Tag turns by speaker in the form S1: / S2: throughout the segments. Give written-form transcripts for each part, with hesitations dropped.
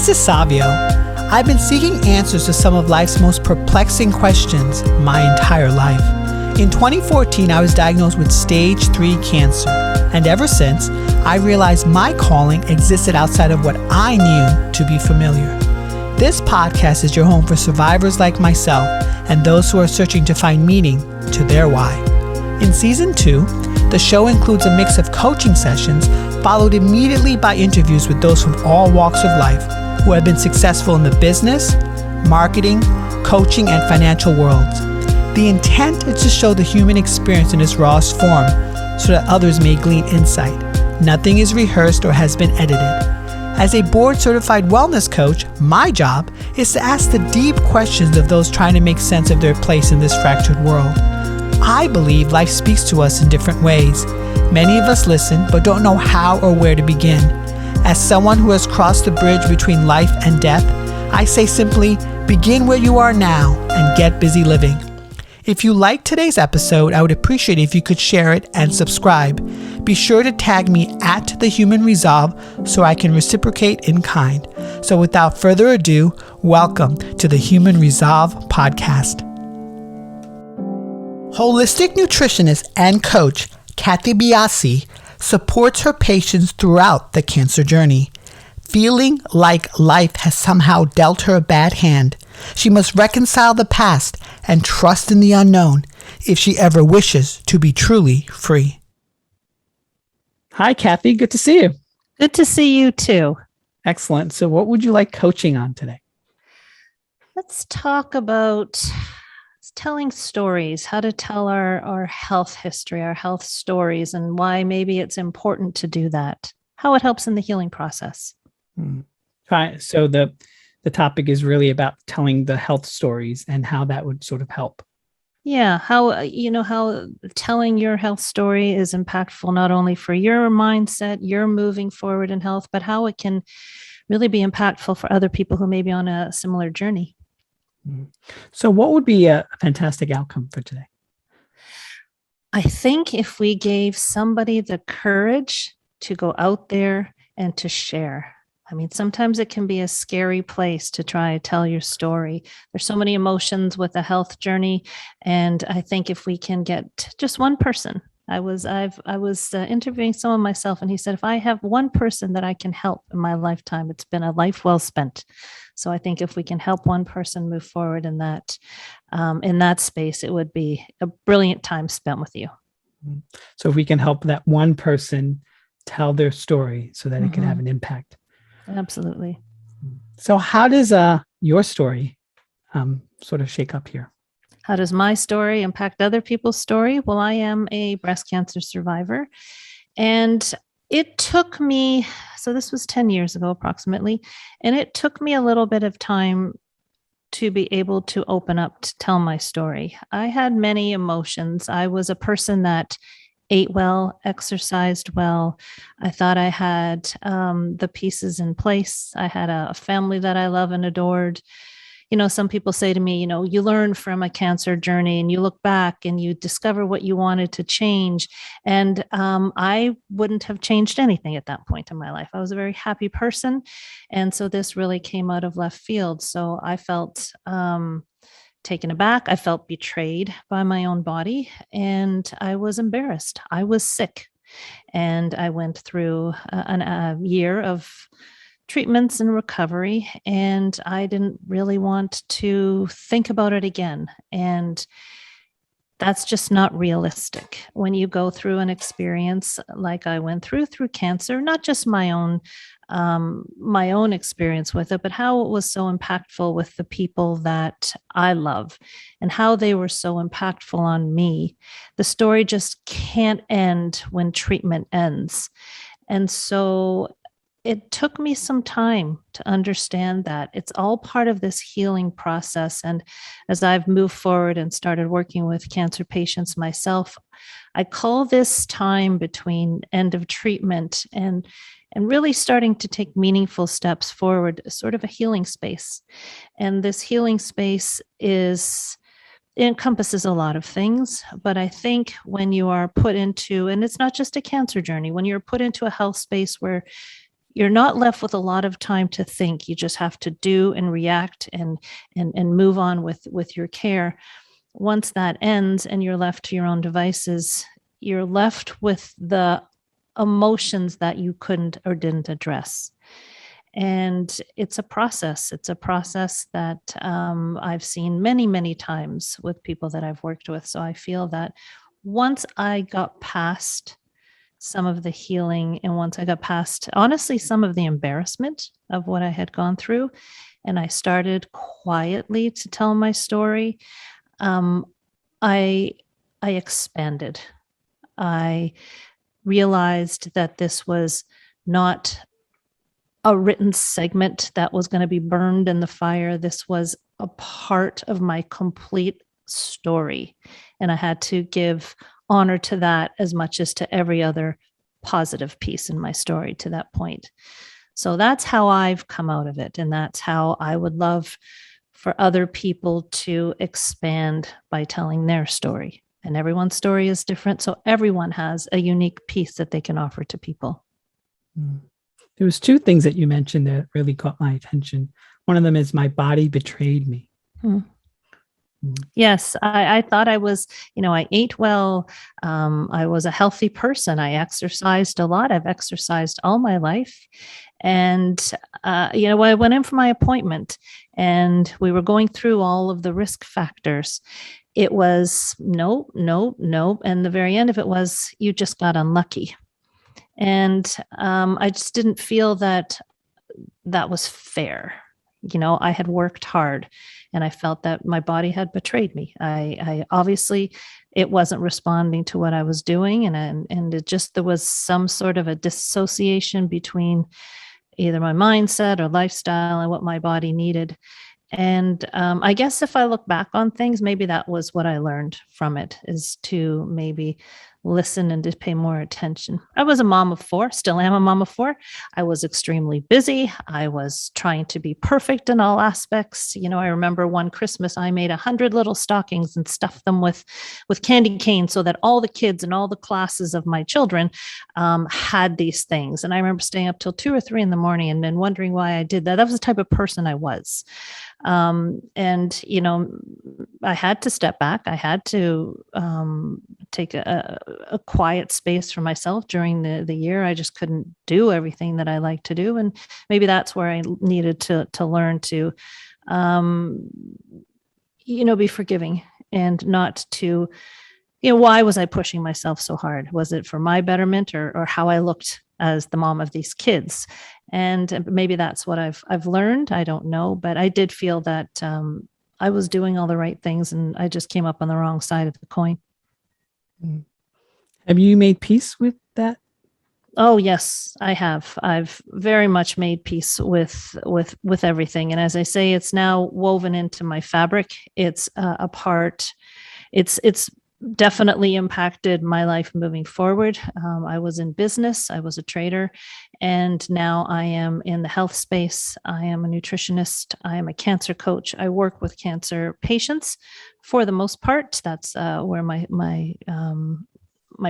S1: This is Savio. I've been seeking answers to some of life's most perplexing questions my entire life. In 2014, I was diagnosed with stage 3 cancer, and ever since, I realized my calling existed outside of what I knew to be familiar. This podcast is your home for survivors like myself and those who are searching to find meaning to their why. In Season 2, the show includes a mix of coaching sessions followed immediately by interviews with those from all walks of life who have been successful in the business, marketing, coaching, and financial worlds. The intent is to show the human experience in its rawest form so that others may glean insight. Nothing is rehearsed or has been edited. As a board-certified wellness coach, my job is to ask the deep questions of those trying to make sense of their place in this fractured world. I believe life speaks to us in different ways. Many of us listen but don't know how or where to begin. As someone who has crossed the bridge between life and death, I say simply, begin where you are now and get busy living. If you liked today's episode, I would appreciate it if you could share it and subscribe. Be sure to tag me at The Human Resolve so I can reciprocate in kind. So without further ado, welcome to the Human Resolve podcast. Holistic nutritionist and coach Kathy Biasi supports her patients throughout the cancer journey. Feeling like life has somehow dealt her a bad hand, she must reconcile the past and trust in the unknown if she ever wishes to be truly free. Hi, Kathy. Good to see you.
S2: Good to see you too.
S1: Excellent. So what would you like coaching on today?
S2: Let's talk about telling stories, how to tell our health history, our health stories, and why maybe it's important to do that, how it helps in the healing process.
S1: Right. So the topic is really about telling the health stories and how that would sort of help.
S2: Yeah, how telling your health story is impactful not only for your mindset, you're moving forward in health, but how it can really be impactful for other people who may be on a similar journey.
S1: So what would be a fantastic outcome for today?
S2: I think if we gave somebody the courage to go out there and to share. I mean, sometimes it can be a scary place to try to tell your story. There's so many emotions with a health journey. And I think if we can get just one person, I was interviewing someone myself, and he said, if I have one person that I can help in my lifetime, it's been a life well spent. So I think if we can help one person move forward in that space, it would be a brilliant time spent with you.
S1: So if we can help that one person tell their story so that it can have an impact.
S2: Absolutely.
S1: So how does your story sort of shake up here?
S2: How does my story impact other people's story? Well, I am a breast cancer survivor, and it took me, so this was 10 years ago approximately, and it took me a little bit of time to be able to open up to tell my story. I had many emotions. I was a person that ate well, exercised well. I thought I had the pieces in place. I had a family that I love and adored. You know, some people say to me, you learn from a cancer journey and you look back and you discover what you wanted to change. And I wouldn't have changed anything at that point in my life. I was a very happy person. And so this really came out of left field. So I felt taken aback. I felt betrayed by my own body, and I was embarrassed. I was sick, and I went through a year of treatments and recovery, and I didn't really want to think about it again. And that's just not realistic. When you go through an experience like I went through cancer, not just my own experience with it, but how it was so impactful with the people that I love and how they were so impactful on me. The story just can't end when treatment ends. And so it took me some time to understand that it's all part of this healing process. And as I've moved forward and started working with cancer patients myself, I call this time between end of treatment and really starting to take meaningful steps forward, sort of a healing space. And this healing space it encompasses a lot of things, but I think when you are put into, and it's not just a cancer journey, when you're put into a health space where you're not left with a lot of time to think. You just have to do and react and move on with your care. Once that ends and you're left to your own devices, you're left with the emotions that you couldn't or didn't address. And it's a process. It's a process that I've seen many, many times with people that I've worked with. So I feel that once I got past some of the healing, and once I got past, honestly, some of the embarrassment of what I had gone through, and I started quietly to tell my story, um, I expanded. I realized that this was not a written segment that was going to be burned in the fire. This was a part of my complete story. And I had to give honor to that as much as to every other positive piece in my story to that point. So that's how I've come out of it. And that's how I would love for other people to expand by telling their story. And everyone's story is different. So everyone has a unique piece that they can offer to people.
S1: There was two things that you mentioned that really caught my attention. One of them is my body betrayed me.
S2: Yes, I thought I was, I ate well. I was a healthy person. I exercised a lot. I've exercised all my life. And, I went in for my appointment and we were going through all of the risk factors. It was no. And the very end of it was, you just got unlucky. And I just didn't feel that was fair. I had worked hard and I felt that my body had betrayed me. I obviously, it wasn't responding to what I was doing. And it just, there was some sort of a dissociation between either my mindset or lifestyle and what my body needed. And I guess if I look back on things, maybe that was what I learned from it, is to maybe listen and to pay more attention. I was a mom of 4, still am a mom of 4. I was extremely busy. I was trying to be perfect in all aspects. I remember one Christmas, I made 100 little stockings and stuffed them with candy canes so that all the kids and all the classes of my children had these things. And I remember staying up till 2 or 3 in the morning and then wondering why I did that. That was the type of person I was. And, I had to step back. I had to take a quiet space for myself during the year. I just couldn't do everything that I like to do. And maybe that's where I needed to learn to, be forgiving and not to, why was I pushing myself so hard? Was it for my betterment or how I looked as the mom of these kids? And maybe that's what I've learned. I don't know, but I did feel that I was doing all the right things and I just came up on the wrong side of the coin.
S1: Have you made peace with that?
S2: Oh, yes, I have. I've very much made peace with everything. And as I say, it's now woven into my fabric. It's a part. It's definitely impacted my life moving forward. I was in business. I was a trader, and now I am in the health space. I am a nutritionist. I am a cancer coach. I work with cancer patients for the most part. That's where my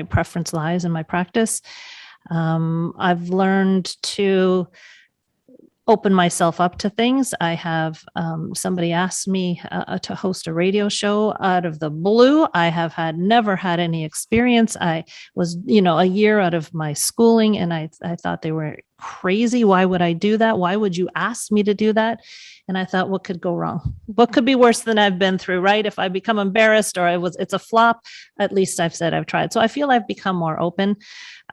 S2: preference lies in my practice. I've learned to open myself up to things. I have somebody asked me to host a radio show out of the blue. I have never had any experience. I was, a year out of my schooling, and I thought they were crazy. Why would I do that? Why would you ask me to do that? And I thought, what could go wrong? What could be worse than I've been through, right? If I become embarrassed or it's a flop, at least I've said I've tried. So I feel I've become more open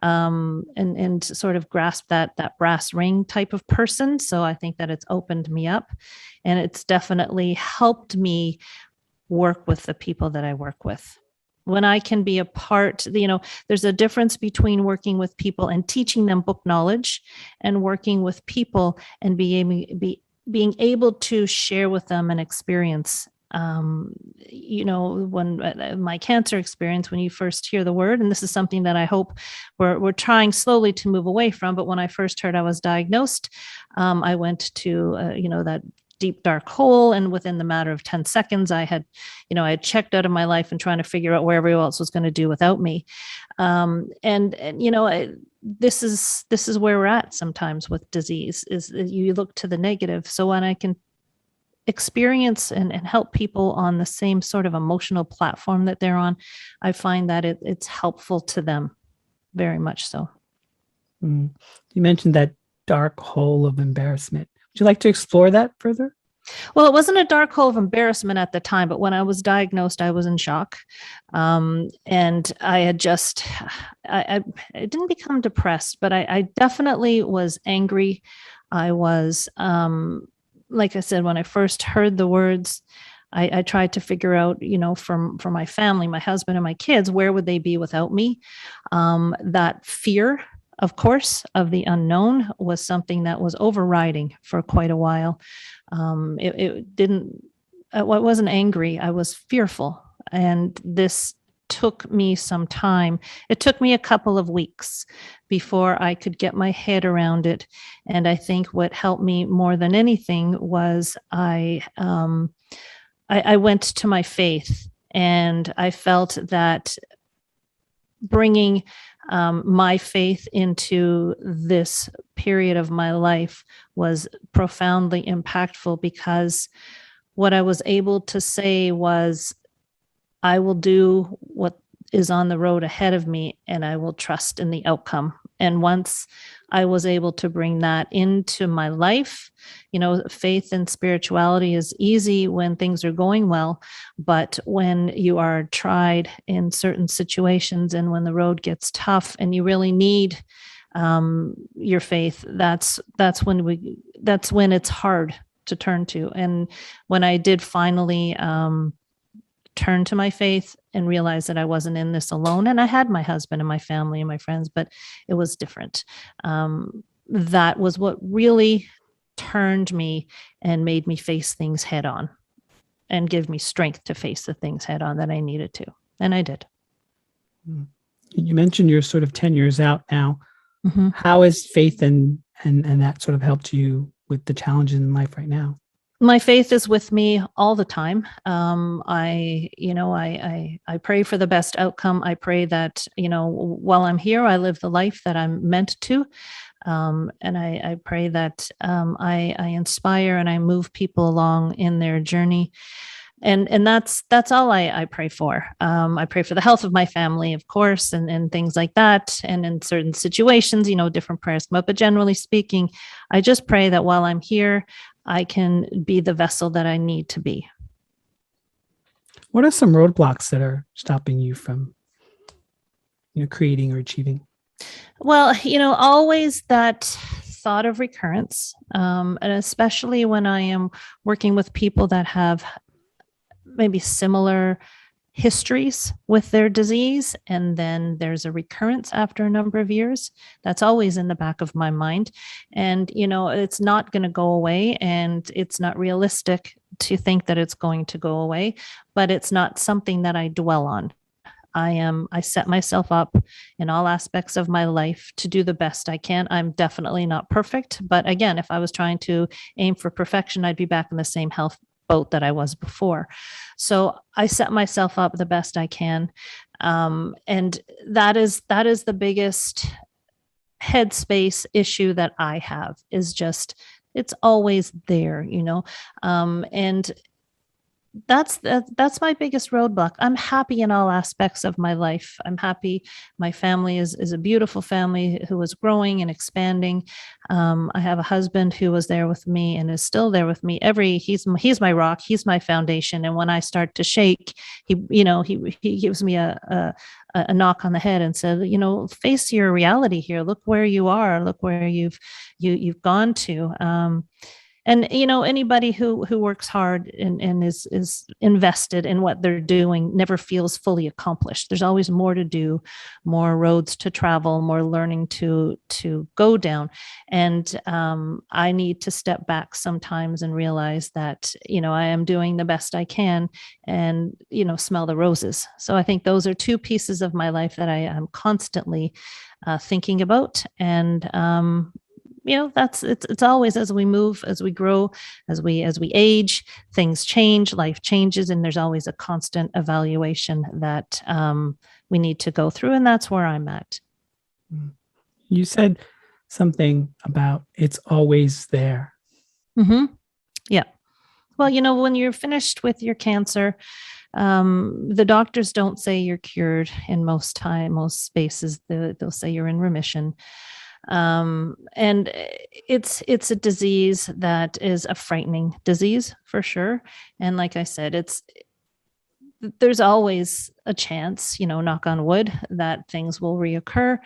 S2: and sort of grasp that brass ring type of person. So I think that it's opened me up, and it's definitely helped me work with the people that I work with. When I can be a part, there's a difference between working with people and teaching them book knowledge and working with people and being able to share with them an experience. When my cancer experience, when you first hear the word, and this is something that I hope we're trying slowly to move away from. But when I first heard I was diagnosed, I went to, that deep dark hole. And within the matter of 10 seconds, I had checked out of my life and trying to figure out where everyone else was going to do without me. this is where we're at sometimes with disease, is you look to the negative. So when I can experience and help people on the same sort of emotional platform that they're on, I find that it's helpful to them, very much so.
S1: You mentioned that dark hole of embarrassment. Would you like to explore that further?
S2: Well, it wasn't a dark hole of embarrassment at the time, but when I was diagnosed, I was in shock. And I had I didn't become depressed, but I definitely was angry. I was, like I said, when I first heard the words, I tried to figure out, from my family, my husband and my kids, where would they be without me? That fear, of course, of the unknown was something that was overriding for quite a while. It didn't, I wasn't angry. I was fearful. And this took me some time. It took me a couple of weeks before I could get my head around it. And I think what helped me more than anything was I went to my faith, and I felt that bringing my faith into this period of my life was profoundly impactful, because what I was able to say was, I will do what is on the road ahead of me, and I will trust in the outcome. And once I was able to bring that into my life, faith and spirituality is easy when things are going well, but when you are tried in certain situations and when the road gets tough and you really need your faith, that's when it's hard to turn to. And when I did finally turn to my faith and realize that I wasn't in this alone, and I had my husband and my family and my friends, but it was different. That was what really turned me and made me face things head on and give me strength to face the things head on that I needed to. And I did.
S1: You mentioned you're sort of 10 years out now.
S2: Mm-hmm.
S1: How has faith and that sort of helped you with the challenges in life right now?
S2: My faith is with me all the time. I pray for the best outcome. I pray that, while I'm here, I live the life that I'm meant to. And I pray that I inspire and I move people along in their journey. And that's all I pray for. I pray for the health of my family, of course, and things like that. And in certain situations, different prayers come up. But generally speaking, I just pray that while I'm here, I can be the vessel that I need to be.
S1: What are some roadblocks that are stopping you from, creating or achieving?
S2: Well, always that thought of recurrence, and especially when I am working with people that have maybe similar histories with their disease, and then there's a recurrence after a number of years. That's always in the back of my mind. And, it's not going to go away, and it's not realistic to think that it's going to go away, but it's not something that I dwell on. I set myself up in all aspects of my life to do the best I can. I'm definitely not perfect, but again, if I was trying to aim for perfection, I'd be back in the same health boat that I was before. So I set myself up the best I can. And that is the biggest headspace issue that I have, is just, it's always there, and that's my biggest roadblock. I'm happy in all aspects of my life. I'm happy. My family is a beautiful family who is growing and expanding. I have a husband who was there with me and is still there with me. He's my rock. He's my foundation. And when I start to shake, he gives me a knock on the head and said, face your reality here. Look where you are. Look where you've gone to. And, anybody who works hard and is invested in what they're doing never feels fully accomplished. There's always more to do, more roads to travel, more learning to go down. And I need to step back sometimes and realize that, I am doing the best I can and, smell the roses. So I think those are two pieces of my life that I am constantly thinking about. And, it's always, as we move, as we grow, as we age, things change, life changes, and there's always a constant evaluation that we need to go through. And that's where I'm at.
S1: You said something about it's always there.
S2: Mm-hmm. Yeah. Well, when you're finished with your cancer, the doctors don't say you're cured in most spaces. They'll say you're in remission. And it's a disease that is a frightening disease for sure. And like I said, there's always a chance, knock on wood, that things will reoccur.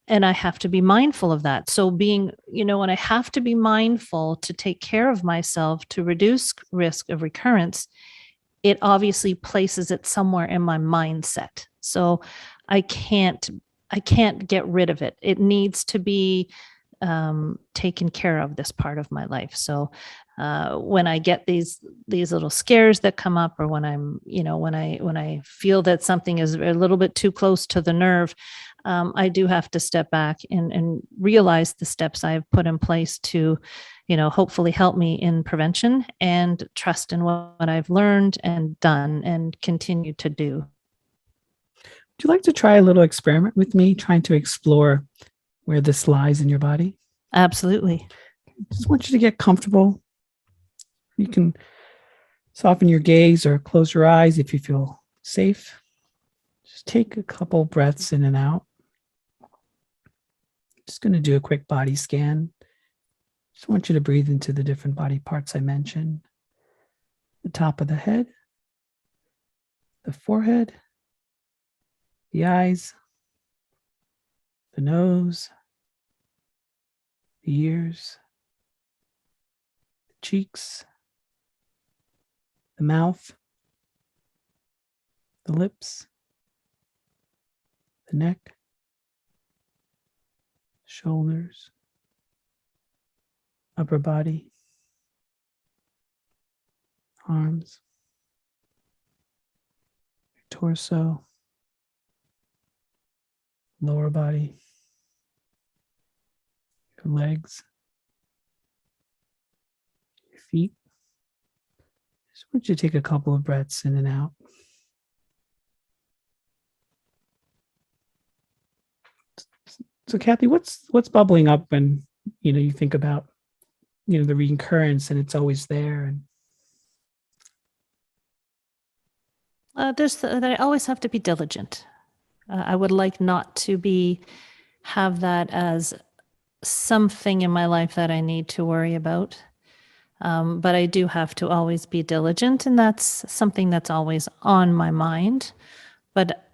S2: And I have to be mindful of that. So when I have to be mindful to take care of myself to reduce risk of recurrence, it obviously places it somewhere in my mindset. So I can't get rid of it. It needs to be taken care of, this part of my life. So when I get these little scares that come up, or when I feel that something is a little bit too close to the nerve, I do have to step back and realize the steps I've put in place to, hopefully help me in prevention, and trust in what I've learned and done and continue to do.
S1: Would you like to try a little experiment with me, trying to explore where this lies in your body?
S2: Absolutely.
S1: Just want you to get comfortable. You can soften your gaze or close your eyes if you feel safe. Just take a couple breaths in and out. Just going to do a quick body scan. Just want you to breathe into the different body parts I mentioned. The top of the head, the forehead, the eyes, the nose, the ears, the cheeks, the mouth, the lips, the neck, shoulders, upper body, arms, your torso, lower body, your legs, your feet. Just want you to take a couple of breaths in and out. So Kathy, what's bubbling up when you think about the recurrence and it's always there? And
S2: That I always have to be diligent. I would like not to have that as something in my life that I need to worry about. But I do have to always be diligent, and that's something that's always on my mind. But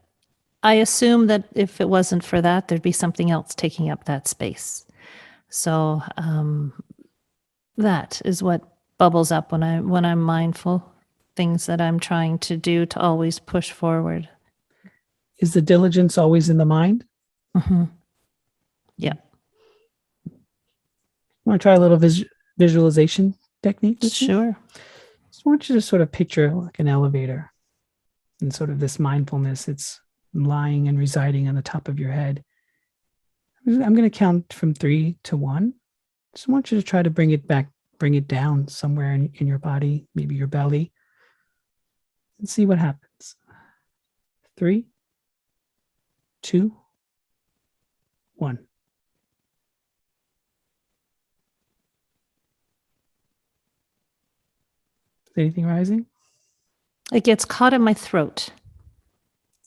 S2: I assume that if it wasn't for that, there'd be something else taking up that space. So that is what bubbles up when I'm mindful, things that I'm trying to do to always push forward.
S1: Is the diligence always in the mind?
S2: Mm-hmm. Yeah.
S1: Want to try a little visualization technique?
S2: Sure.
S1: Just want you to sort of picture like an elevator, and sort of this mindfulness. It's lying and residing on the top of your head. I'm going to count from 3 to 1. Just want you to try to bring it down somewhere in your body, maybe your belly, and see what happens. 3, 2, 1. Is anything rising?
S2: It gets caught in my throat.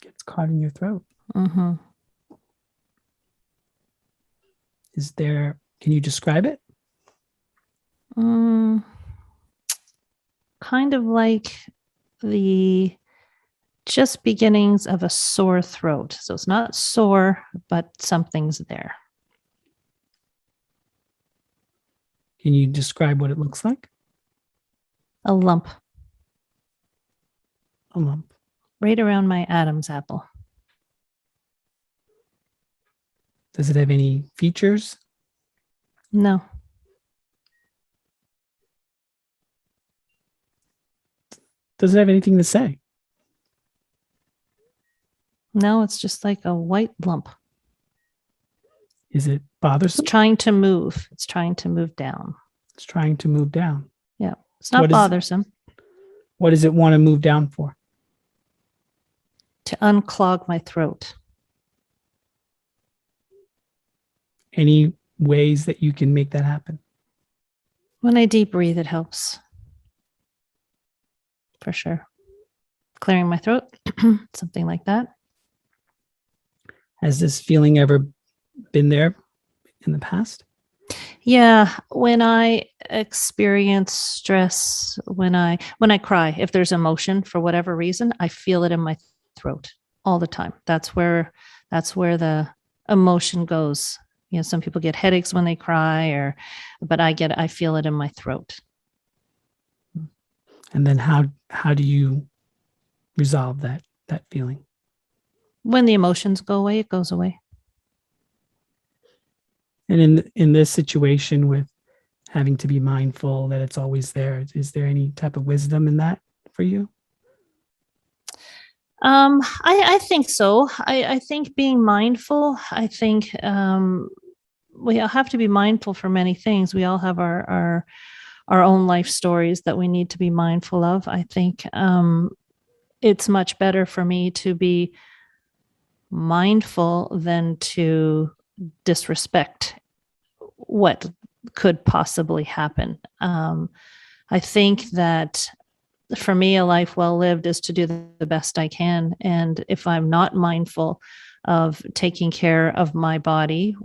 S1: Gets caught in your throat.
S2: Mm-hmm.
S1: Can you describe it?
S2: Kind of like the just beginnings of a sore throat. So it's not sore, but something's there.
S1: Can you describe what it looks like?
S2: A lump.
S1: A lump.
S2: Right around my Adam's apple.
S1: Does it have any features?
S2: No.
S1: Does it have anything to say?
S2: No, it's just like a white lump.
S1: Is it bothersome?
S2: It's trying to move. It's trying to move down.
S1: It's trying to move down.
S2: Yeah. It's not bothersome.
S1: What does it want to move down for?
S2: To unclog my throat.
S1: any ways that you can make that happen?
S2: When I deep breathe, it helps. For sure. Clearing my throat, something like that.
S1: Has this feeling ever been there in the past?
S2: Yeah, when I experience stress, when I cry, if there's emotion for whatever reason, I feel it in my throat all the time. That's where the emotion goes. You know, some people get headaches when they cry, but I feel it in my throat.
S1: And then how do you resolve that feeling?
S2: When the emotions go away, it goes away.
S1: And in this situation with having to be mindful that it's always there, is there any type of wisdom in that for you?
S2: I think so. I think being mindful, I think we all have to be mindful for many things. We all have our own life stories that we need to be mindful of. I think it's much better for me to be mindful than to disrespect what could possibly happen. I think that for me, a life well lived is to do the best I can. And if I'm not mindful of taking care of my body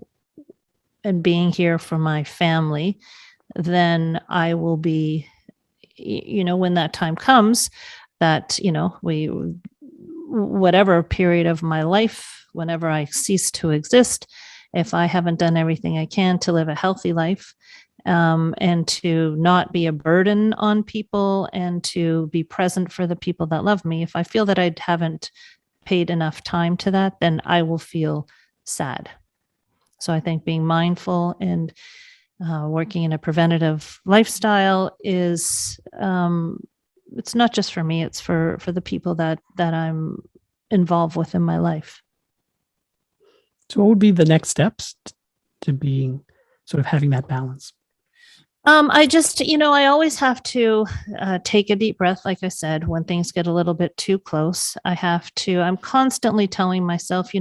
S2: and being here for my family, then I will be, when that time comes, that, whatever period of my life, whenever I cease to exist, if I haven't done everything I can to live a healthy life, and to not be a burden on people and to be present for the people that love me, if I feel that I haven't paid enough time to that, then I will feel sad. So I think being mindful and working in a preventative lifestyle is, it's not just for me, it's for the people that I'm involved with in my life.
S1: So what would be the next steps to being sort of having that balance?
S2: I just, I always have to take a deep breath. Like I said, when things get a little bit too close, I'm constantly telling myself,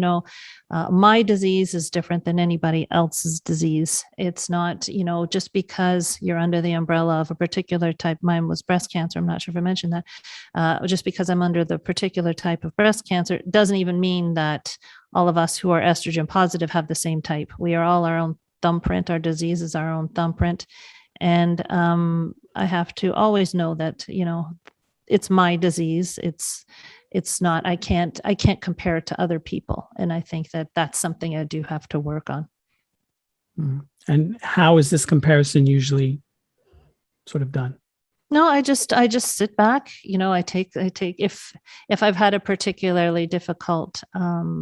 S2: my disease is different than anybody else's disease. It's not, just because you're under the umbrella of a particular type. Mine was breast cancer. I'm not sure if I mentioned that. Just because I'm under the particular type of breast cancer doesn't even mean that all of us who are estrogen positive have the same type. We are all our own thumbprint. Our disease is our own thumbprint. And I have to always know that, it's my disease. It's not, I can't compare it to other people. And I think that that's something I do have to work on.
S1: And how is this comparison usually sort of done?
S2: No, I just sit back, I take, if I've had a particularly difficult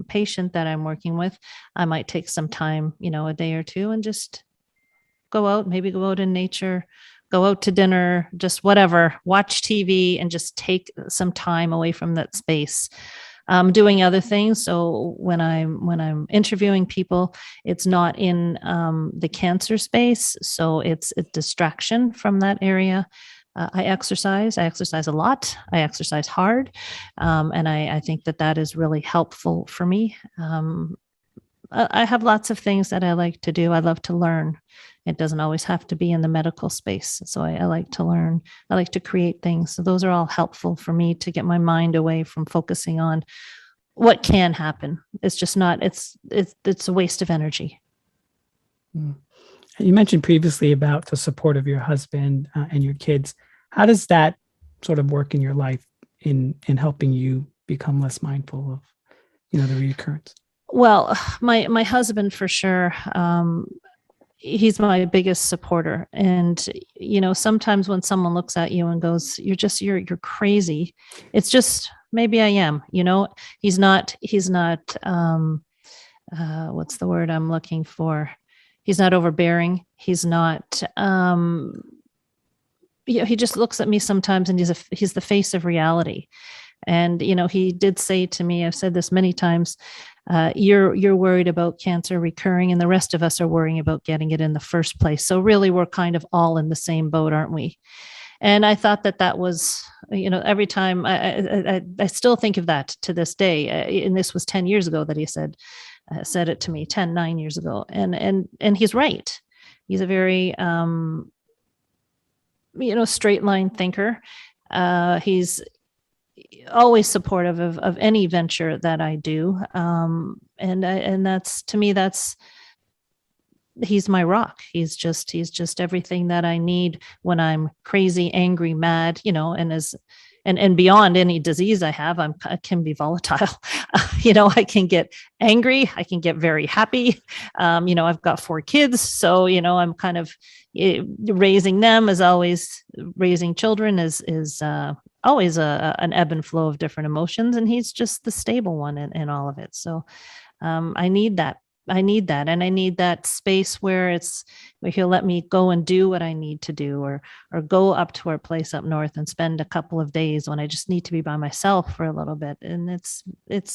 S2: patient that I'm working with, I might take some time, a day or two, and just go out in nature, go out to dinner, just whatever, watch TV, and just take some time away from that space. Doing other things. So when I'm interviewing people, it's not in the cancer space. So it's a distraction from that area. I exercise a lot. I exercise hard. And I think that is really helpful for me. I have lots of things that I like to do. I love to learn. It doesn't always have to be in the medical space. So I like to learn. I like to create things. So those are all helpful for me to get my mind away from focusing on what can happen. It's just not, it's a waste of energy.
S1: You mentioned previously about the support of your husband and your kids. How does that sort of work in your life in helping you become less mindful of, the reoccurrence?
S2: Well, my husband, for sure. He's my biggest supporter. And, sometimes when someone looks at you and goes, you're crazy. It's just, maybe I am, he's not, what's the word I'm looking for? He's not overbearing. He's not, he just looks at me sometimes and he's the face of reality. And, he did say to me, I've said this many times, you're worried about cancer recurring and the rest of us are worrying about getting it in the first place. So really, we're kind of all in the same boat, aren't we? And I thought that was, every time I still think of that to this day. And this was 10 years ago that he said, said it to me 9 years ago. And he's right. He's a very, straight line thinker. He's always supportive of any venture that I do. And that's, to me, he's my rock. He's just everything that I need when I'm crazy, angry, mad, and beyond any disease I have, I can be volatile. I can get angry. I can get very happy. I've got 4 kids, so, I'm kind of raising them, as always. Raising children is always an ebb and flow of different emotions. And he's just the stable one in all of it. So I need that. And I need that space where he'll let me go and do what I need to do, or go up to our place up north and spend a couple of days when I just need to be by myself for a little bit. And it's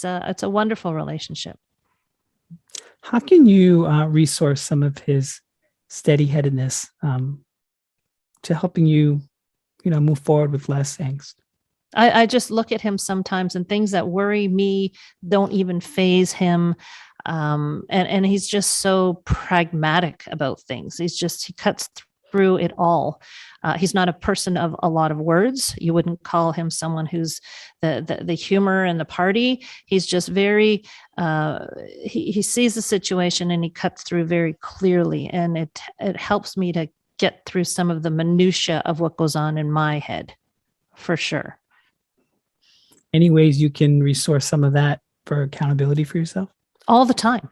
S2: a wonderful relationship.
S1: How can you resource some of his steady-headedness to helping you, move forward with less angst?
S2: I just look at him sometimes, and things that worry me don't even faze him. And he's just so pragmatic about things. He cuts through it all. He's not a person of a lot of words. You wouldn't call him someone who's the humor and the party. He's just very, he sees the situation and he cuts through very clearly. And it helps me to get through some of the minutia of what goes on in my head, for sure.
S1: Any ways you can resource some of that for accountability for yourself?
S2: All the time.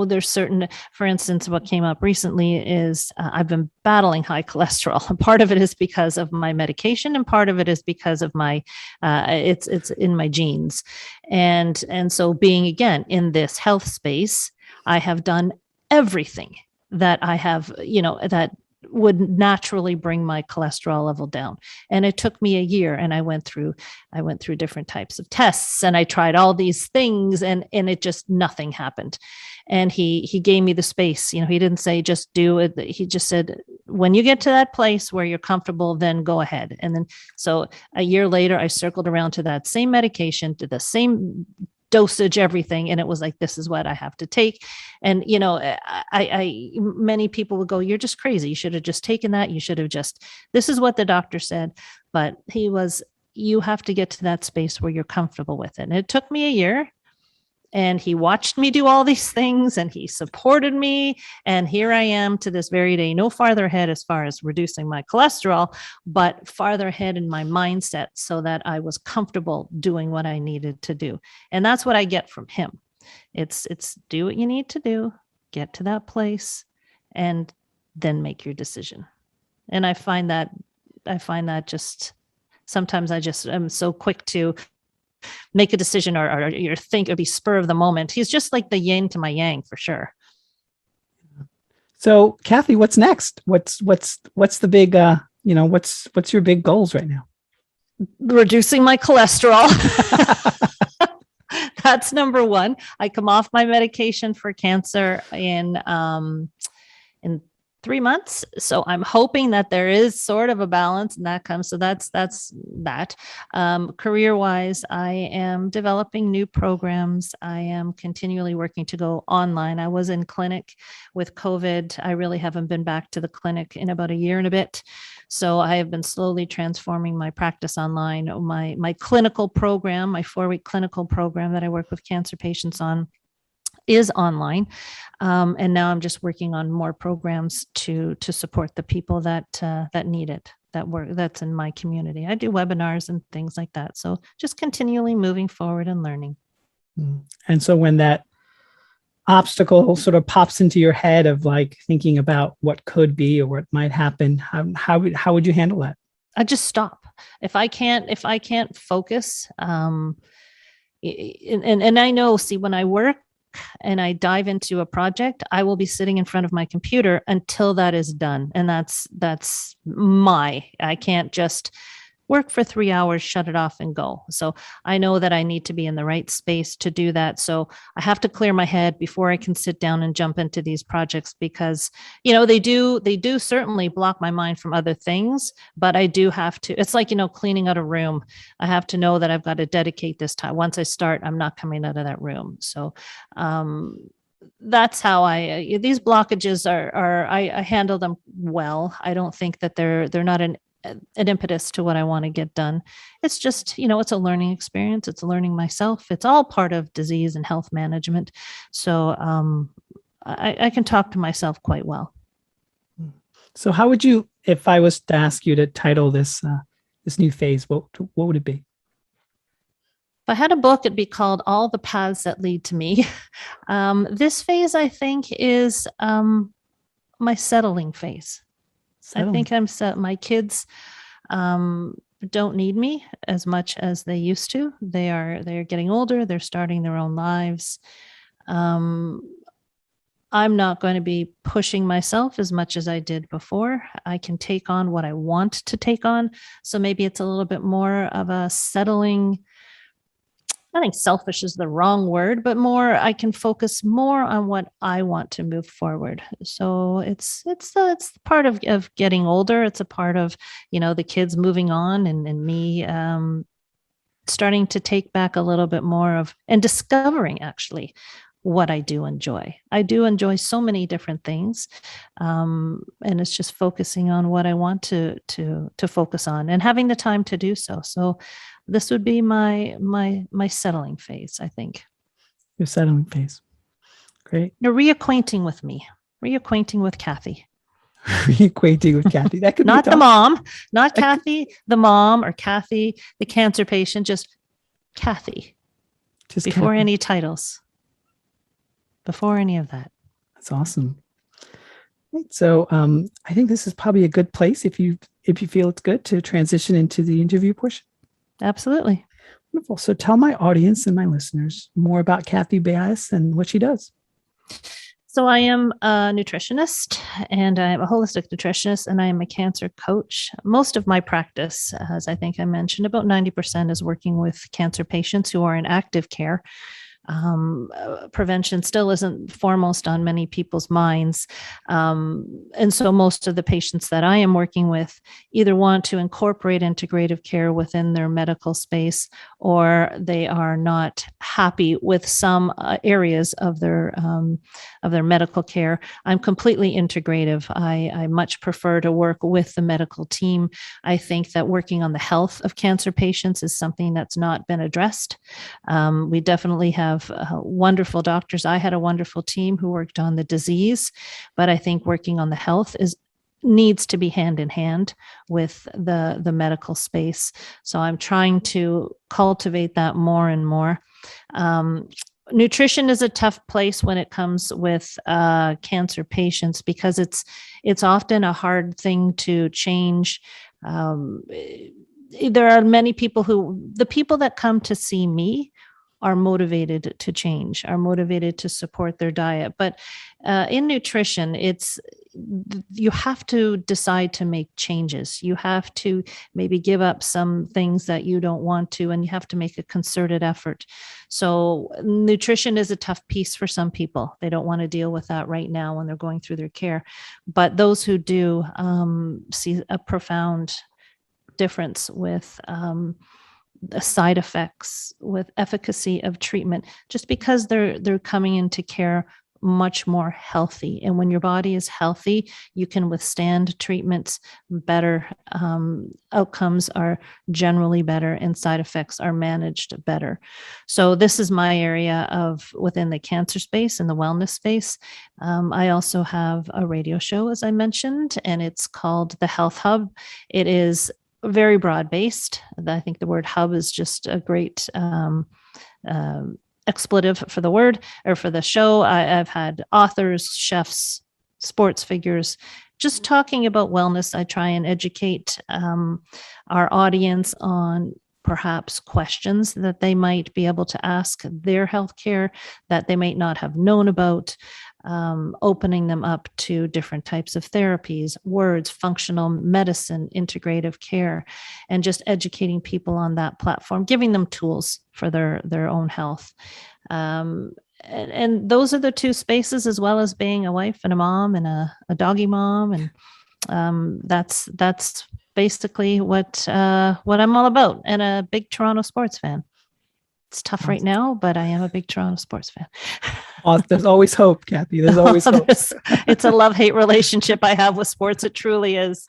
S2: There's certain, for instance, what came up recently is I've been battling high cholesterol. And part of it is because of my medication, and part of it is because of my, it's in my genes. And so being, again, in this health space, I have done everything that I have, that would naturally bring my cholesterol level down. And it took me a year, and I went through different types of tests, and I tried all these things, and it just, nothing happened. And he gave me the space. He didn't say just do it. He just said, when you get to that place where you're comfortable, then go ahead. And then, so a year later, I circled around to that same medication, to the same dosage, everything. And it was like, this is what I have to take. And, many people would go, you're just crazy. You should have just taken that. You should have this is what the doctor said. But you have to get to that space where you're comfortable with it. And it took me a year. And he watched me do all these things, and he supported me. And here I am to this very day, no farther ahead as far as reducing my cholesterol, but farther ahead in my mindset, so that I was comfortable doing what I needed to do. And that's what I get from him. It's do what you need to do, get to that place, and then make your decision. And I find that just sometimes I just am so quick to make a decision or think or be spur of the moment. He's just like the yin to my yang, for sure.
S1: So Kathy, what's next? What's the big, what's your big goals right now?
S2: Reducing my cholesterol. That's number one. I come off my medication for cancer in 3 months. So I'm hoping that there is sort of a balance and that comes. So that's that. Career-wise, I am developing new programs. I am continually working to go online. I was in clinic with COVID. I really haven't been back to the clinic in about a year and a bit. So I have been slowly transforming my practice online. My clinical program, my 4-week clinical program that I work with cancer patients on, is online. And now I'm just working on more programs to support the people that need it, that's in my community. I do webinars and things like that. So just continually moving forward and learning.
S1: And so when that obstacle sort of pops into your head of like thinking about what could be or what might happen, how would you handle that?
S2: I just stop. If I can't focus, and I know, see, when I work and I dive into a project, I will be sitting in front of my computer until that is done. And I can't just work for 3 hours, shut it off and go. So I know that I need to be in the right space to do that. So I have to clear my head before I can sit down and jump into these projects, because, they do certainly block my mind from other things, but I do have to, it's like, cleaning out a room. I have to know that I've got to dedicate this time. Once I start, I'm not coming out of that room. So, that's how these blockages I handle them well. I don't think that they're not an impetus to what I want to get done. It's just, it's a learning experience. It's learning myself. It's all part of disease and health management. So I can talk to myself quite well.
S1: So how would you, if I was to ask you to title this new phase, what would it be?
S2: If I had a book, it'd be called All the Paths That Lead to Me. This phase, I think, is my settling phase. I think I'm set. My kids don't need me as much as they used to. They're getting older. They're starting their own lives. I'm not going to be pushing myself as much as I did before. I can take on what I want to take on. So maybe it's a little bit more of a settling. I think selfish is the wrong word, but more, I can focus more on what I want to move forward. So it's part of getting older. It's a part of, the kids moving on and me starting to take back a little bit more of, and discovering actually what I do enjoy. I do enjoy so many different things. And it's just focusing on what I want to focus on and having the time to do so. So this would be my settling phase, I think.
S1: Your settling phase. Great.
S2: You're reacquainting with me, reacquainting with Kathy.
S1: Reacquainting with Kathy. That could
S2: not
S1: be
S2: the mom, not Kathy, the mom, or Kathy, the cancer patient, just Kathy. Just before Kathy. Any titles. Before any of that.
S1: That's awesome. Right. So I think this is probably a good place, if you feel it's good, to transition into the interview portion.
S2: Absolutely.
S1: Wonderful. So tell my audience and my listeners more about Kathy Bass and what she does.
S2: So I am a nutritionist, and I'm a holistic nutritionist, and I am a cancer coach. Most of my practice, as I think I mentioned, about 90% is working with cancer patients who are in active care. Prevention still isn't foremost on many people's minds. And so most of the patients that I am working with either want to incorporate integrative care within their medical space, or they are not happy with some areas of their medical care. I'm completely integrative. I much prefer to work with the medical team. I think that working on the health of cancer patients is something that's not been addressed. We definitely have wonderful doctors. I had a wonderful team who worked on the disease, but I think working on the health needs to be hand in hand with the medical space. So I'm trying to cultivate that more and more. Nutrition is a tough place when it comes with cancer patients, because it's often a hard thing to change. There are many people the people that come to see me are motivated to change, are motivated to support their diet. But in nutrition, you have to decide to make changes. You have to maybe give up some things that you don't want to, and you have to make a concerted effort. So nutrition is a tough piece for some people. They don't want to deal with that right now when they're going through their care. But those who do see a profound difference with the side effects, with efficacy of treatment, just because they're coming into care much more healthy. And when your body is healthy, you can withstand treatments better. Outcomes are generally better, and side effects are managed better. So this is my area within the cancer space and the wellness space. I also have a radio show, as I mentioned, and it's called The Health Hub. It is very broad-based. I think the word hub is just a great expletive for the word, or for the show. I've had authors, chefs, sports figures, just talking about wellness. I try and educate our audience on perhaps questions that they might be able to ask their healthcare that they might not have known about. opening them up to different types of therapies, words, functional medicine, integrative care, and just educating people on that platform, giving them tools for their own health. And those are the two spaces, as well as being a wife and a mom and a doggy mom. And that's basically what I'm all about, and a big Toronto sports fan. It's tough right now, but I am a big Toronto sports fan.
S1: There's always hope, Kathy. There's always hope.
S2: It's a love-hate relationship I have with sports. It truly is.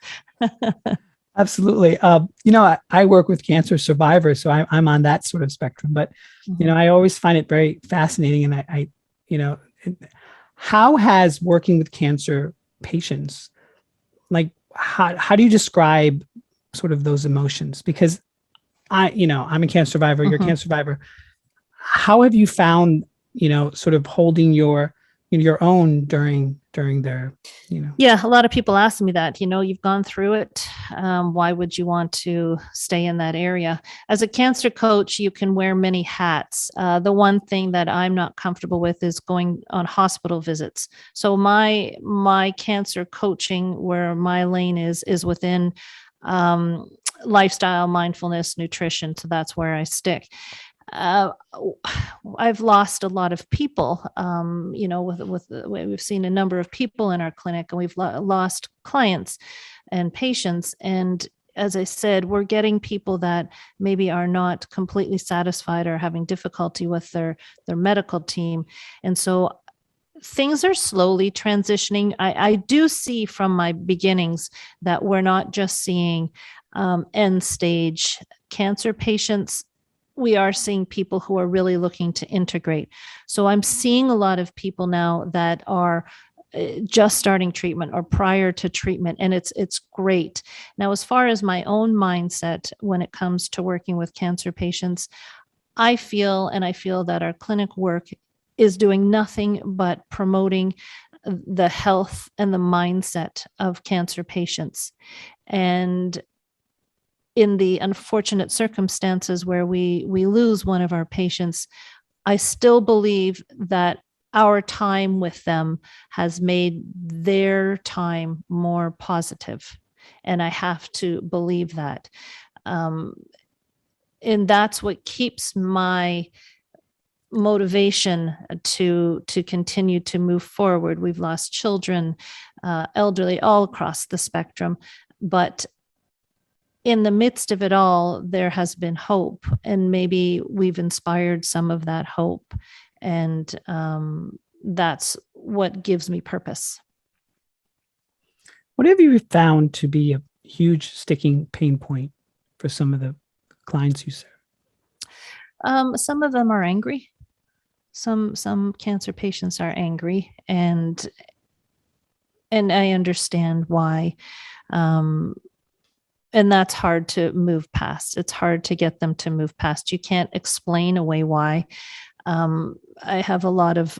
S1: Absolutely. I work with cancer survivors, so I'm on that sort of spectrum. But, I always find it very fascinating. And I how has working with cancer patients, like, how do you describe sort of those emotions? Because I'm a cancer survivor, you're a cancer survivor. How have you found, sort of holding your own during their,
S2: Yeah, a lot of people ask me that, you've gone through it. Why would you want to stay in that area? As a cancer coach, you can wear many hats. The one thing that I'm not comfortable with is going on hospital visits. So my cancer coaching, where my lane is within lifestyle, mindfulness, nutrition. So that's where I stick. I've lost a lot of people, we've seen a number of people in our clinic, and we've lost clients and patients. And as I said, we're getting people that maybe are not completely satisfied or having difficulty with their medical team. And so things are slowly transitioning. I do see from my beginnings that we're not just seeing end stage cancer patients. We are seeing people who are really looking to integrate. So I'm seeing a lot of people now that are just starting treatment or prior to treatment, and it's great. Now, as far as my own mindset when it comes to working with cancer patients, I feel that our clinic work is doing nothing but promoting the health and the mindset of cancer patients. And in the unfortunate circumstances where we lose one of our patients, I still believe that our time with them has made their time more positive. And I have to believe that. And that's what keeps my motivation to continue to move forward. We've lost children, elderly, all across the spectrum. But in the midst of it all, there has been hope, and maybe we've inspired some of that hope. And that's what gives me purpose.
S1: What have you found to be a huge sticking pain point for some of the clients you serve?
S2: Some of them are angry. Some cancer patients are angry, and I understand why. And that's hard to move past. It's hard to get them to move past. You can't explain away why. I have a lot of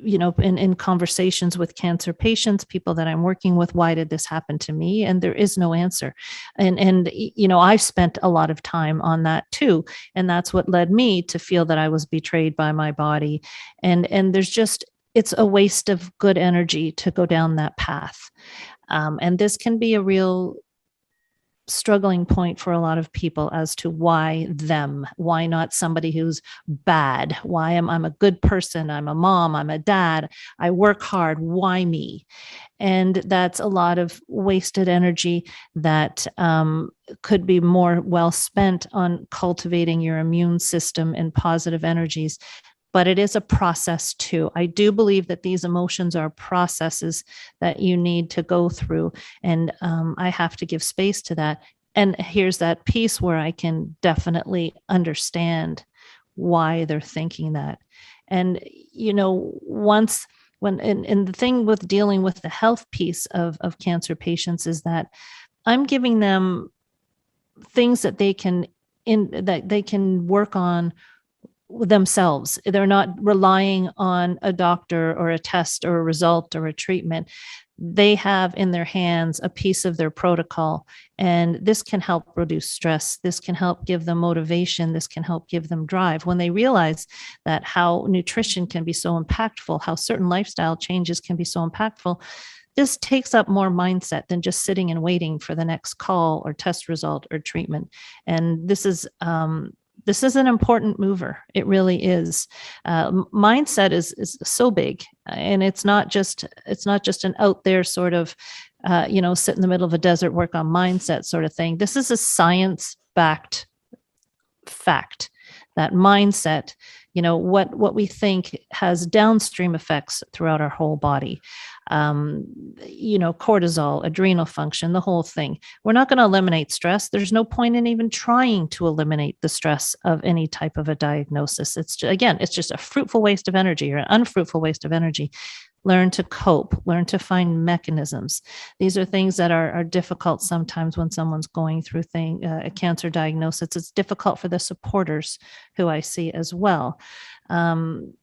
S2: in conversations with cancer patients, people that I'm working with, why did this happen to me? And there is no answer. And I've spent a lot of time on that too. And that's what led me to feel that I was betrayed by my body. And it's a waste of good energy to go down that path. And this can be a real struggling point for a lot of people as to why not somebody who's bad? Why I'm a good person? I'm a mom, I'm a dad, I work hard, why me? And that's a lot of wasted energy that could be more well spent on cultivating your immune system and positive energies. But it is a process too. I do believe that these emotions are processes that you need to go through. And I have to give space to that. And here's that piece where I can definitely understand why they're thinking that. And, the thing with dealing with the health piece of cancer patients is that I'm giving them things that they can work on themselves. They're not relying on a doctor or a test or a result or a treatment. they have in their hands a piece of their protocol. And this can help reduce stress. This can help give them motivation. This can help give them drive. When they realize that how nutrition can be so impactful, how certain lifestyle changes can be so impactful, this takes up more mindset than just sitting and waiting for the next call or test result or treatment. And this is an important mover. It really is. Mindset is so big, and it's not just an out there sort of, sit in the middle of a desert, work on mindset sort of thing. This is a science-backed fact that mindset, what we think has downstream effects throughout our whole body. Cortisol, adrenal function, the whole thing. We're not going to eliminate stress. There's no point in even trying to eliminate the stress of any type of a diagnosis. It's just a fruitful waste of energy or an unfruitful waste of energy. Learn to cope, learn to find mechanisms. These are things that are difficult sometimes when someone's going through a cancer diagnosis. It's difficult for the supporters who I see as well. And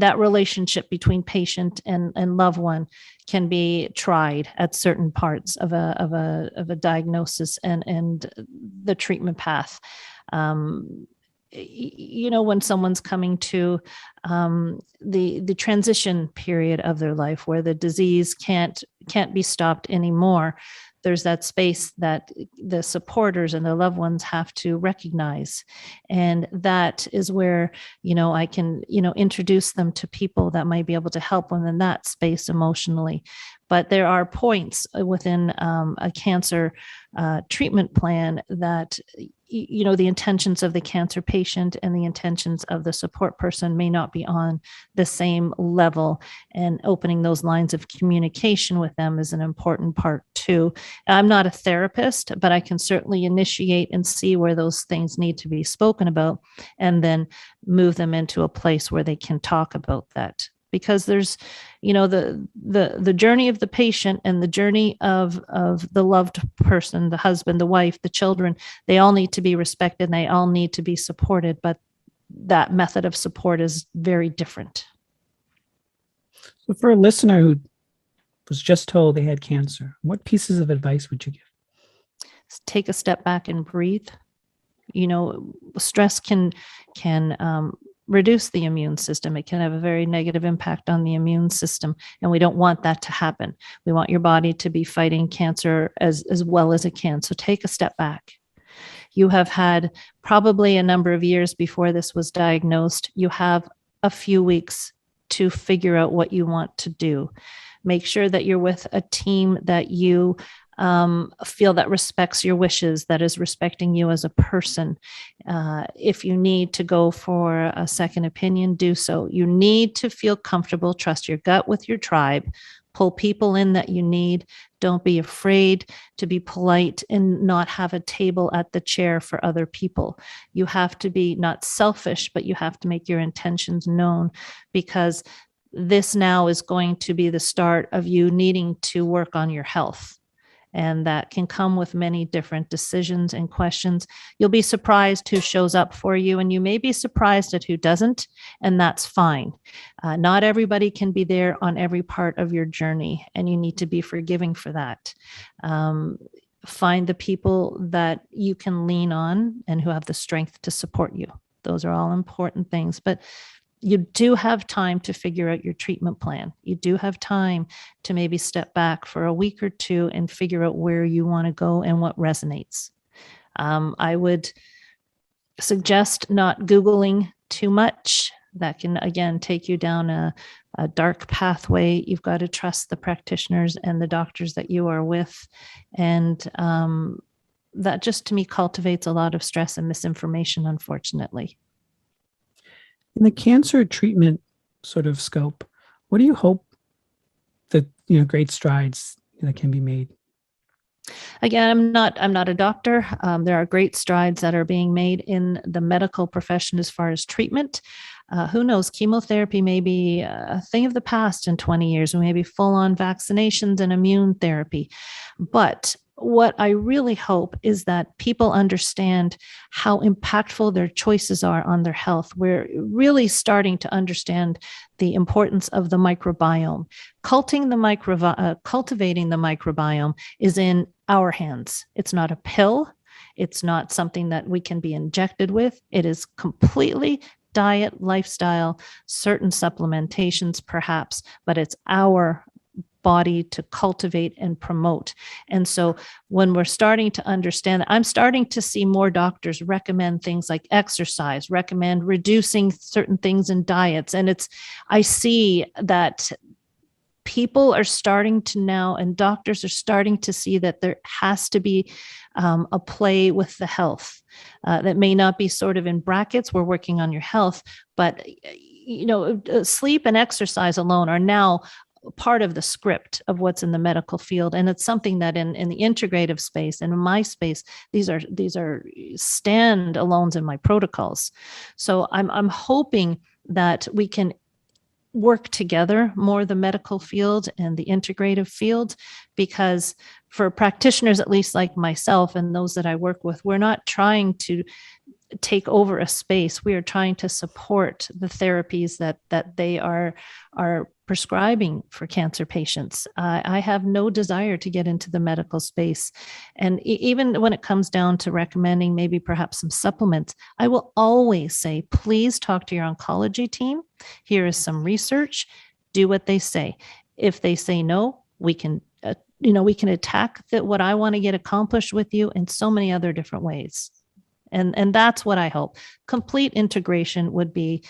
S2: that relationship between patient and loved one can be tried at certain parts of a diagnosis and the treatment path. When someone's coming to the transition period of their life where the disease can't be stopped anymore, there's that space that the supporters and their loved ones have to recognize. And that is where, I can, introduce them to people that might be able to help them in that space emotionally. But there are points within a cancer treatment plan that, the intentions of the cancer patient and the intentions of the support person may not be on the same level. And opening those lines of communication with them is an important part too. I'm not a therapist, but I can certainly initiate and see where those things need to be spoken about and then move them into a place where they can talk about that. Because there's, the journey of the patient and the journey of the loved person, the husband, the wife, the children, they all need to be respected and they all need to be supported. But that method of support is very different.
S1: So for a listener who was just told they had cancer, what pieces of advice would you give?
S2: Take a step back and breathe. Stress can reduce the immune system. It can have a very negative impact on the immune system, and we don't want that to happen. We want your body to be fighting cancer as well as it can. So take a step back. You have had probably a number of years before this was diagnosed. You have a few weeks to figure out what you want to do. Make sure that you're with a team that you feel that respects your wishes, that is respecting you as a person. If you need to go for a second opinion, do so. You need to feel comfortable, trust your gut with your tribe, pull people in that you need. Don't be afraid to be polite and not have a table at the chair for other people. You have to be not selfish, but you have to make your intentions known, because this now is going to be the start of you needing to work on your health. And that can come with many different decisions and questions. You'll be surprised who shows up for you, and you may be surprised at who doesn't, and that's fine. Not everybody can be there on every part of your journey, and you need to be forgiving for that. Find the people that you can lean on and who have the strength to support you. Those are all important things. But you do have time to figure out your treatment plan. You do have time to maybe step back for a week or two and figure out where you want to go and what resonates. I would suggest not Googling too much. That can, again, take you down a dark pathway. You've got to trust the practitioners and the doctors that you are with. And that just, to me, cultivates a lot of stress and misinformation, unfortunately.
S1: In the cancer treatment sort of scope, what do you hope that, great strides that can be made?
S2: Again, I'm not a doctor. There are great strides that are being made in the medical profession as far as treatment. Who knows? Chemotherapy may be a thing of the past in 20 years. We may be full on vaccinations and immune therapy. But what I really hope is that people understand how impactful their choices are on their health. We're really starting to understand the importance of the microbiome. Cultivating the microbiome is in our hands. It's not a pill. It's not something that we can be injected with. It is completely diet, lifestyle, certain supplementations perhaps, but it's our body to cultivate and promote. And so when we're starting to understand, I'm starting to see more doctors recommend things like exercise, recommend reducing certain things in diets. And I see that people are starting to now, and doctors are starting to see that there has to be a play with the health that may not be sort of in brackets, we're working on your health, but sleep and exercise alone are now part of the script of what's in the medical field. And it's something that in the integrative space and in my space, these are standalones in my protocols. So I'm hoping that we can work together more, the medical field and the integrative field, because for practitioners, at least like myself and those that I work with, we're not trying to take over a space. We are trying to support the therapies that they are prescribing for cancer patients. I have no desire to get into the medical space. And even when it comes down to recommending maybe perhaps some supplements, I will always say, please talk to your oncology team. Here is some research. Do what they say. If they say no, we can attack what I want to get accomplished with you in so many other different ways. And that's what I hope. Complete integration would be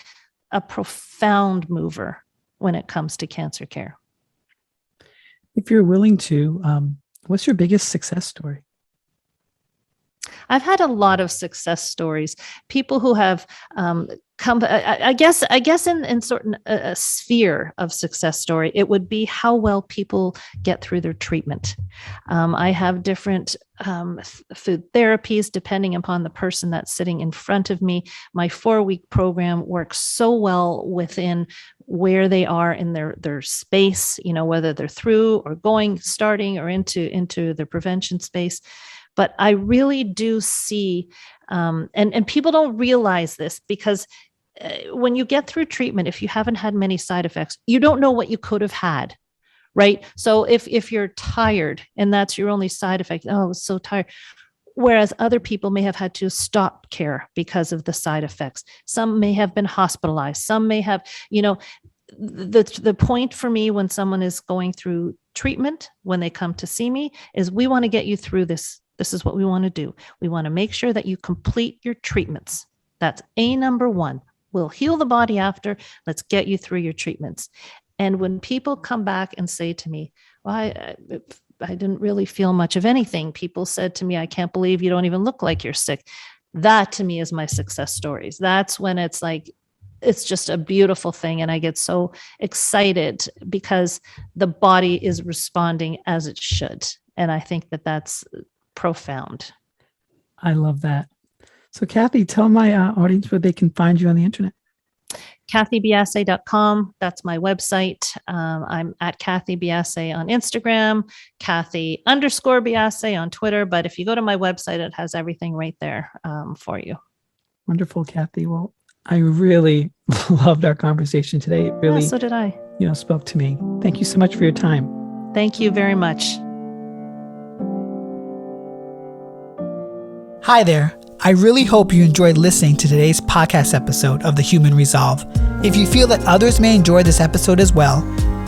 S2: a profound mover when it comes to cancer care.
S1: If you're willing to, what's your biggest success story?
S2: I've had a lot of success stories. People who have come, I guess in certain a sphere of success story, it would be how well people get through their treatment. I have different food therapies depending upon the person that's sitting in front of me. My 4-week program works so well within where they are in their space, whether they're through or starting or into their prevention space. But I really do see, and people don't realize this, because when you get through treatment, if you haven't had many side effects, you don't know what you could have had, right? So if you're tired and that's your only side effect, oh, I was so tired. Whereas other people may have had to stop care because of the side effects. Some may have been hospitalized. Some may have, the point for me when someone is going through treatment, when they come to see me, is we want to get you through this. This is what we want to do. We want to make sure that you complete your treatments. That's number one. We'll heal the body after. Let's get you through your treatments. And when people come back and say to me, well, I didn't really feel much of anything. People said to me, I can't believe you don't even look like you're sick. That to me is my success stories. That's when it's like, it's just a beautiful thing. And I get so excited because the body is responding as it should. And I think that that's profound.
S1: I love that. So Kathy, tell my audience where they can find you on the internet.
S2: KathyBiasse.com. That's my website. I'm at Kathy Biasse on Instagram, Kathy_Biasse on Twitter. But if you go to my website, it has everything right there for you. Wonderful,
S1: Kathy. Well, I really loved our conversation today. It really,
S2: so did I.
S1: Spoke to me. Thank you so much for your time.
S2: Thank you very much.
S1: Hi there. I really hope you enjoyed listening to today's podcast episode of The Human Resolve. If you feel that others may enjoy this episode as well,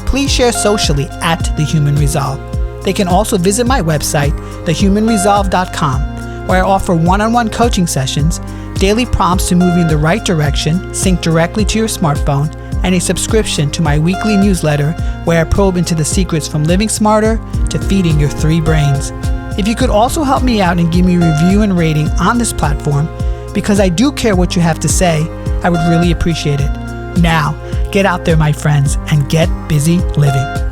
S1: please share socially at The Human Resolve. They can also visit my website, thehumanresolve.com, where I offer one-on-one coaching sessions, daily prompts to move you in the right direction, sync directly to your smartphone, and a subscription to my weekly newsletter where I probe into the secrets from living smarter to feeding your 3 brains. If you could also help me out and give me a review and rating on this platform, because I do care what you have to say, I would really appreciate it. Now, get out there, my friends, and get busy living.